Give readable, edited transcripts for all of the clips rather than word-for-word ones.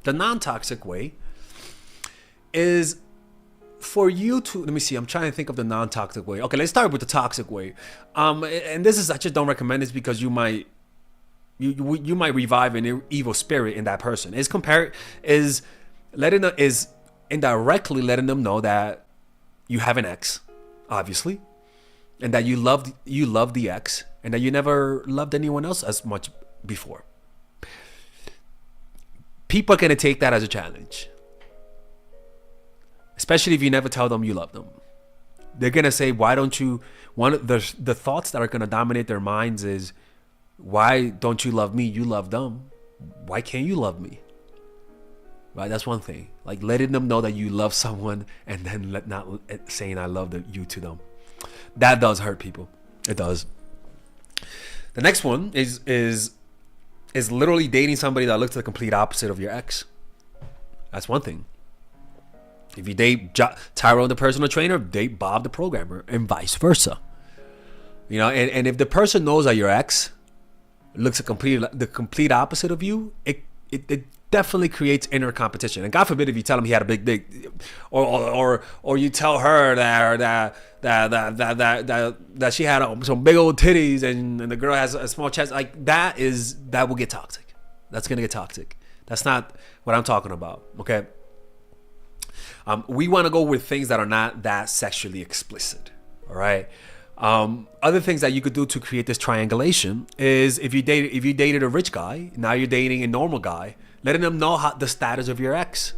The non-toxic way is for you to, let me see, I'm trying to think of the non-toxic way. Okay, let's start with the toxic way. And this is, I just don't recommend this because you might revive an evil spirit in that person. Is indirectly letting them know that you have an ex, obviously, and that you love the ex, and that you never loved anyone else as much before. People are gonna take that as a challenge, especially if you never tell them you love them. They're gonna say, "Why don't you?" One of the thoughts that are gonna dominate their minds is, "Why don't you love me? You love them. Why can't you love me?" Right? That's one thing. Like letting them know that you love someone and then not saying "I love you" to them. That does hurt people. It does. The next one is literally dating somebody that looks the complete opposite of your ex. That's one thing. If you date Tyrone the personal trainer, date Bob the programmer, and vice versa. You know, and if the person knows that your ex looks the complete opposite of you, it definitely creates inner competition. And God forbid if you tell him he had a big dick, or you tell her that she had some big old titties and the girl has a small chest. Like that will get toxic. That's gonna get toxic. That's not what I'm talking about. Okay. We want to go with things that are not that sexually explicit. All right. Other things that you could do to create this triangulation is if you dated a rich guy, now you're dating a normal guy, letting them know the status of your ex.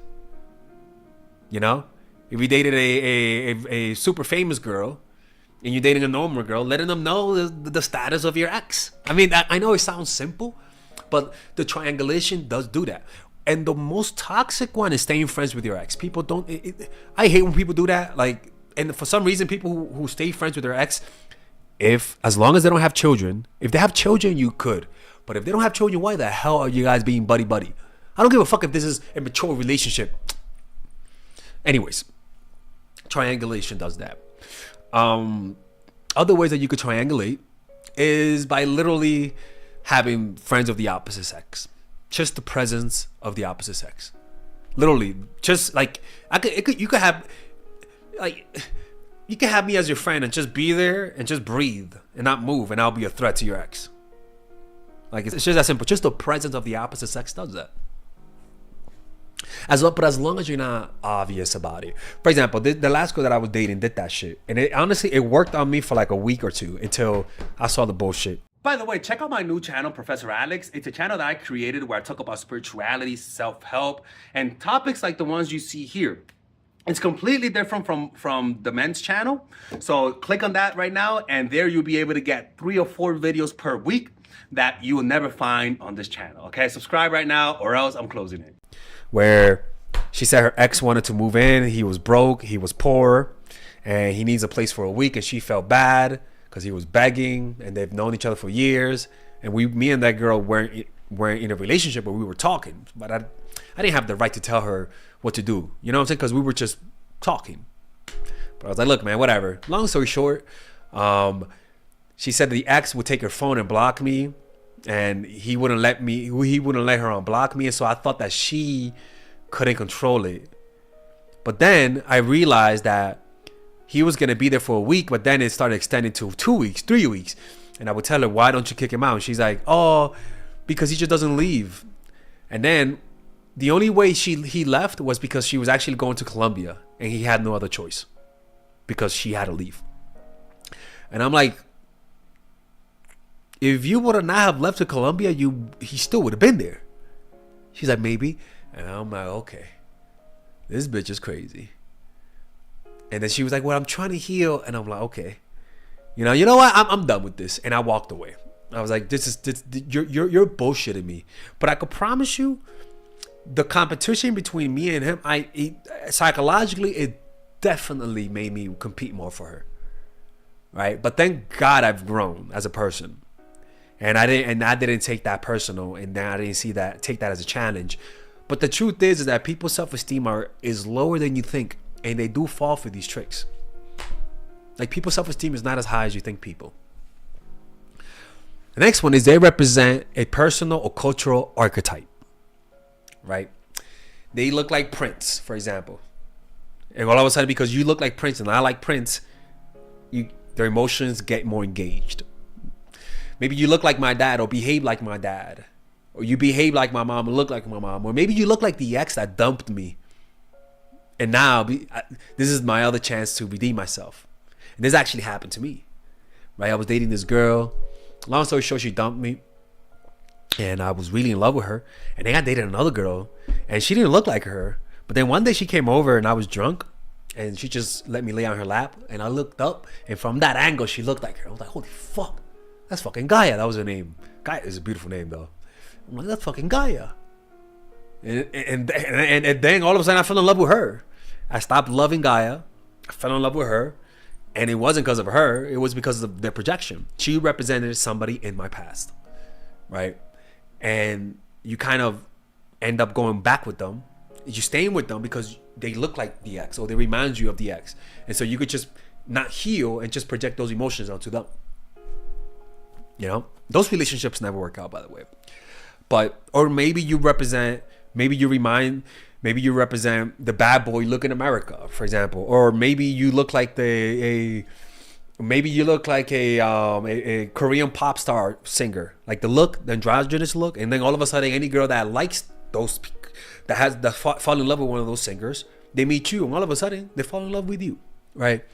You know, if you dated a super famous girl and you're dating a normal girl, letting them know the status of your ex. I mean, I know it sounds simple, but the triangulation does do that. And the most toxic one is staying friends with your ex. People don't. I hate when people do that. Like, and for some reason, people who stay friends with their ex, as long as they don't have children, if they have children, you could. But if they don't have children, why the hell are you guys being buddy buddy? I don't give a fuck if this is a mature relationship. Anyways, triangulation does that. Other ways that you could triangulate is by literally having friends of the opposite sex. Just the presence of the opposite sex. Literally, just like you could have me as your friend and just be there and just breathe and not move, and I'll be a threat to your ex. Like it's just that simple. Just the presence of the opposite sex does that. But as long as you're not obvious about it. For example, the last girl that I was dating did that shit, and honestly it worked on me for like a week or two until I saw the bullshit. By the way, check out my new channel, Professor Alex. It's a channel that I created where I talk about spirituality, self-help, and topics like the ones you see here. It's completely different from the men's channel. So click on that right now, and there you'll be able to get 3 or 4 videos per week that you will never find on this channel. Okay, subscribe right now or else I'm closing it. Where she said her ex wanted to move in. He was broke, he was poor, and he needs a place for a week, and she felt bad because he was begging, and they've known each other for years. And me and that girl weren't in a relationship, but we were talking. But I didn't have the right to tell her what to do. You know what I'm saying? Because we were just talking. But I was like, look, man, whatever. Long story short, she said the ex would take her phone and block me, and he wouldn't let her unblock me. And so I thought that she couldn't control it. But then I realized that he was going to be there for a week, but then it started extending to 2 weeks, 3 weeks. And I would tell her, why don't you kick him out? And she's like, oh, because he just doesn't leave. And then the only way he left was because she was actually going to Colombia, and he had no other choice because she had to leave. And I'm like, if you would have not have left to Colombia, he still would have been there. She's like, maybe. And I'm like, okay, this bitch is crazy. And then she was like, well, I'm trying to heal. And I'm like, okay, you know what? I'm done with this. And I walked away. I was like, you're bullshitting me. But I could promise you, the competition between me and him, psychologically, it definitely made me compete more for her. Right? But thank God I've grown as a person. And I didn't take that personal, and I didn't take that as a challenge. But the truth is that people's self-esteem is lower than you think, and they do fall for these tricks. Like, people's self-esteem is not as high as you think people. The next one is they represent a personal or cultural archetype, right? they look like Prince, for example. And all of a sudden, because you look like Prince and I like Prince, their emotions get more engaged. Maybe you look like my dad or behave like my dad. Or you behave like my mom and look like my mom. Or maybe you look like the ex that dumped me. And now this is my other chance to redeem myself. And this actually happened to me. Right? I was dating this girl. Long story short, she dumped me. And I was really in love with her. And then I dated another girl. And she didn't look like her. But then one day she came over and I was drunk. And she just let me lay on her lap. And I looked up. And from that angle, she looked like her. I was like, holy fuck. That's fucking Gaia. That was her name. Gaia is a beautiful name, though. I'm like, that's fucking Gaia. And then all of a sudden I fell in love with her. I stopped loving Gaia. I fell in love with her. And it wasn't because of her. It was because of their projection. She represented somebody in my past. Right? And you kind of end up going back with them. You're staying with them because they look like the ex or they remind you of the ex. And so you could just not heal and just project those emotions onto them. You know, those relationships never work out, by the way. But, or maybe you represent the bad boy look in America, for example. Or maybe you look like a Korean pop star singer, like the androgynous look. And then all of a sudden, any girl that likes those, that fall in love with one of those singers, they meet you, and all of a sudden they fall in love with you, right?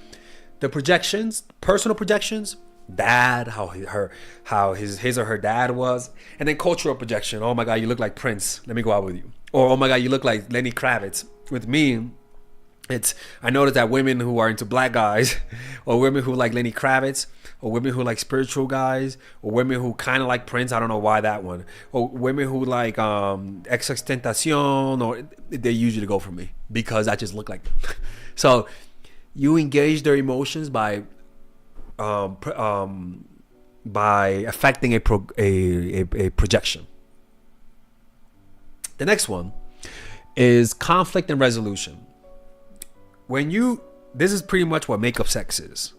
The projections, personal projections, dad, how his or her dad was, and then cultural projection. Oh my God, you look like Prince. Let me go out with you. Or oh my God, you look like Lenny Kravitz. With me, I noticed that women who are into black guys, or women who like Lenny Kravitz, or women who like spiritual guys, or women who kind of like Prince. I don't know why that one. Or women who like XXXTentacion, or they usually go for me because I just look like them. So you engage their emotions by affecting a projection. The next one is conflict and resolution. This is pretty much what makeup sex is,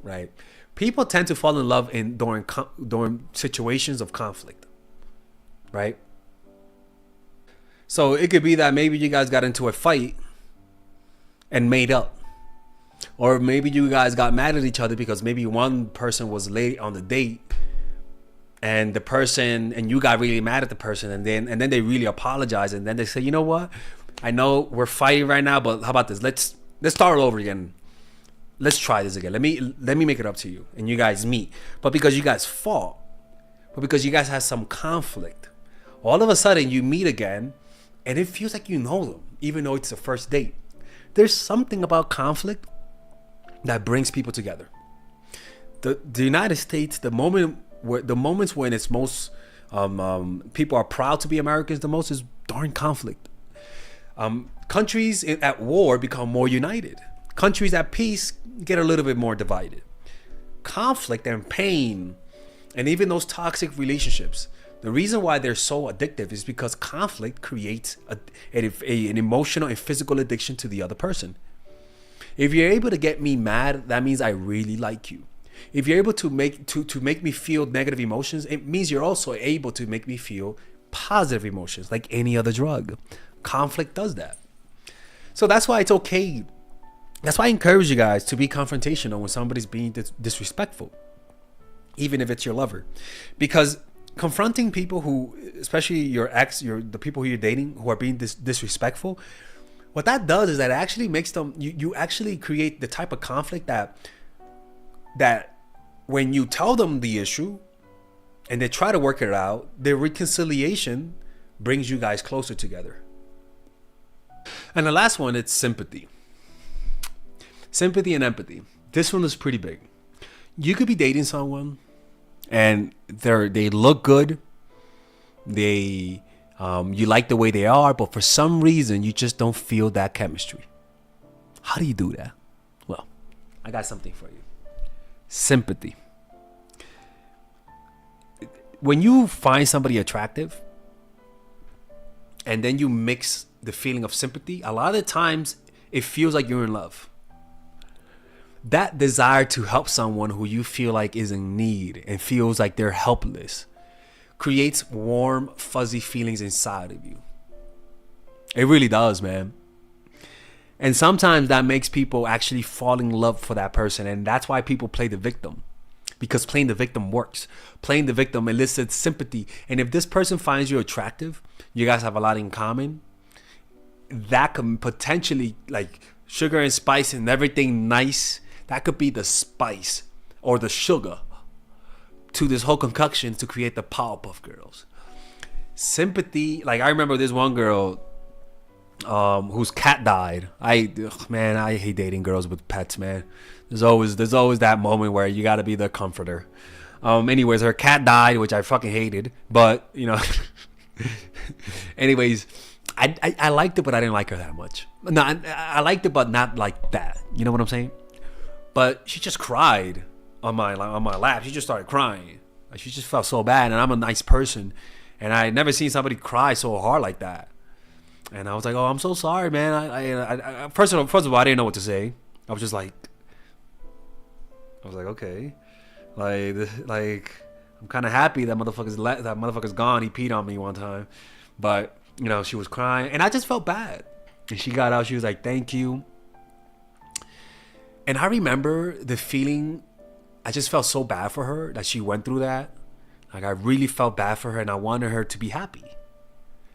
right? People tend to fall in love during situations of conflict, right? So it could be that maybe you guys got into a fight and made up. Or maybe you guys got mad at each other because maybe one person was late on the date and you got really mad at the person, and then they really apologize, and then they say, you know what? I know we're fighting right now, but how about this? Let's start over again. Let's try this again. Let me make it up to you. And you guys meet. But because you guys fought, but because you guys had some conflict, all of a sudden you meet again and it feels like you know them, even though it's the first date. There's something about conflict that brings people together. The United States, the moments when it's most people are proud to be Americans the most is during conflict. Countries at war become more united. Countries at peace get a little bit more divided. Conflict and pain, and even those toxic relationships, the reason why they're so addictive is because conflict creates an emotional and physical addiction to the other person. If you're able to get me mad, that means I really like you. If you're able to make me feel negative emotions, it means you're also able to make me feel positive emotions, like any other drug. Conflict does that. So that's why it's okay. That's why I encourage you guys to be confrontational when somebody's being disrespectful, even if it's your lover. Because confronting people who, especially your ex, the people who you're dating who are being disrespectful, what that does is that it actually makes them, you actually create the type of conflict that when you tell them the issue and they try to work it out, their reconciliation brings you guys closer together. And the last one, it's sympathy. Sympathy and empathy. This one is pretty big. You could be dating someone and they look good. You like the way they are, but for some reason you just don't feel that chemistry. How do you do that? Well, I got something for you. Sympathy. When you find somebody attractive and then you mix the feeling of sympathy, a lot of the times it feels like you're in love. That desire to help someone who you feel like is in need and feels like they're helpless creates warm, fuzzy feelings inside of you. It really does, man. And sometimes that makes people actually fall in love for that person. And that's why people play the victim. Because playing the victim works. Playing the victim elicits sympathy. And if this person finds you attractive, you guys have a lot in common, that could potentially, like sugar and spice and everything nice, that could be the spice or the sugar to this whole concoction to create the Powerpuff Girls. Sympathy, like I remember this one girl whose cat died. Man, I hate dating girls with pets, man. There's always that moment where you gotta be the comforter. Anyways, her cat died, which I fucking hated, but you know. Anyways, I liked it, but I didn't like her that much. No, I liked it, but not like that. You know what I'm saying? But she just cried on my lap. She just started crying. Like, she just felt so bad, and I'm a nice person, and I had never seen somebody cry so hard like that. And I was like, "Oh, I'm so sorry, man." I first of all, I didn't know what to say. I was like, okay, like I'm kind of happy that motherfucker's gone. He peed on me one time, but you know, she was crying, and I just felt bad. And she got out. She was like, "Thank you." And I remember the feeling. I just felt so bad for her that she went through that. Like, I really felt bad for her, and I wanted her to be happy.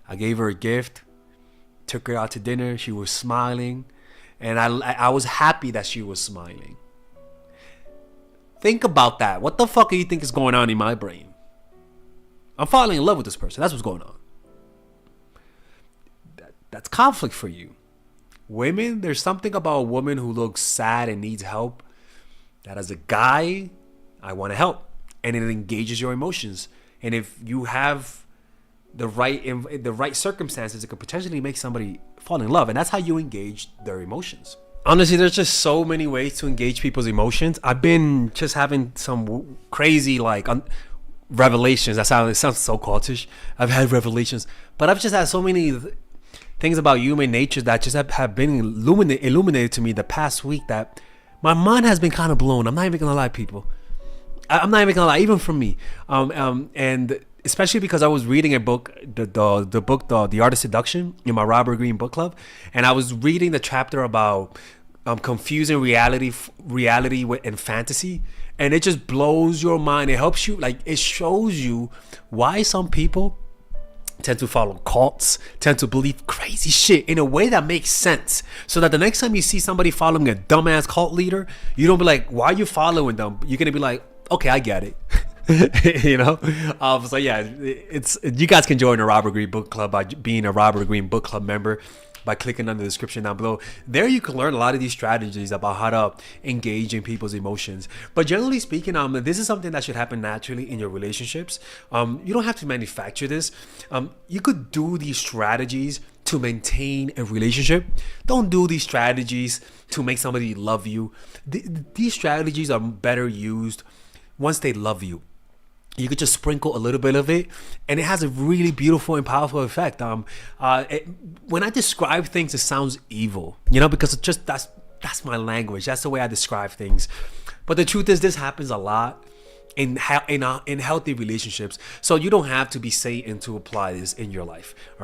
I gave her a gift, took her out to dinner. She was smiling, and I was happy that she was smiling. Think about that. What the fuck do you think is going on in my brain? I'm falling in love with this person. That's what's going on. That's conflict for you. Women, there's something about a woman who looks sad and needs help that as a guy, I want to help. And it engages your emotions. And if you have the right circumstances, it could potentially make somebody fall in love. And that's how you engage their emotions. Honestly, there's just so many ways to engage people's emotions. I've been just having some crazy revelations. It sounds so cultish. I've had revelations, but I've just had so many things about human nature that just have been illuminated to me the past week that my mind has been kind of blown. I'm not even gonna lie, people. I'm not even gonna lie, even for me. And especially because I was reading a book, the book, The Art of Seduction, in my Robert Greene book club, and I was reading the chapter about confusing reality and fantasy, and it just blows your mind. It helps you, like, it shows you why some people tend to follow cults, tend to believe crazy shit in a way that makes sense, so that the next time you see somebody following a dumbass cult leader, you don't be like, why are you following them? You're gonna be like, okay, I get it. You know. So yeah, it's, you guys can join the Robert Greene book club by being a Robert Greene book club member by clicking on the description down below. There you can learn a lot of these strategies about how to engage in people's emotions. But generally speaking, this is something that should happen naturally in your relationships. You don't have to manufacture this. You could do these strategies to maintain a relationship. Don't do these strategies to make somebody love you. These strategies are better used once they love you. You could just sprinkle a little bit of it, and it has a really beautiful and powerful effect. When I describe things, it sounds evil, you know, because it's just that's my language. That's the way I describe things. But the truth is, this happens a lot in healthy relationships. So you don't have to be Satan to apply this in your life. All right.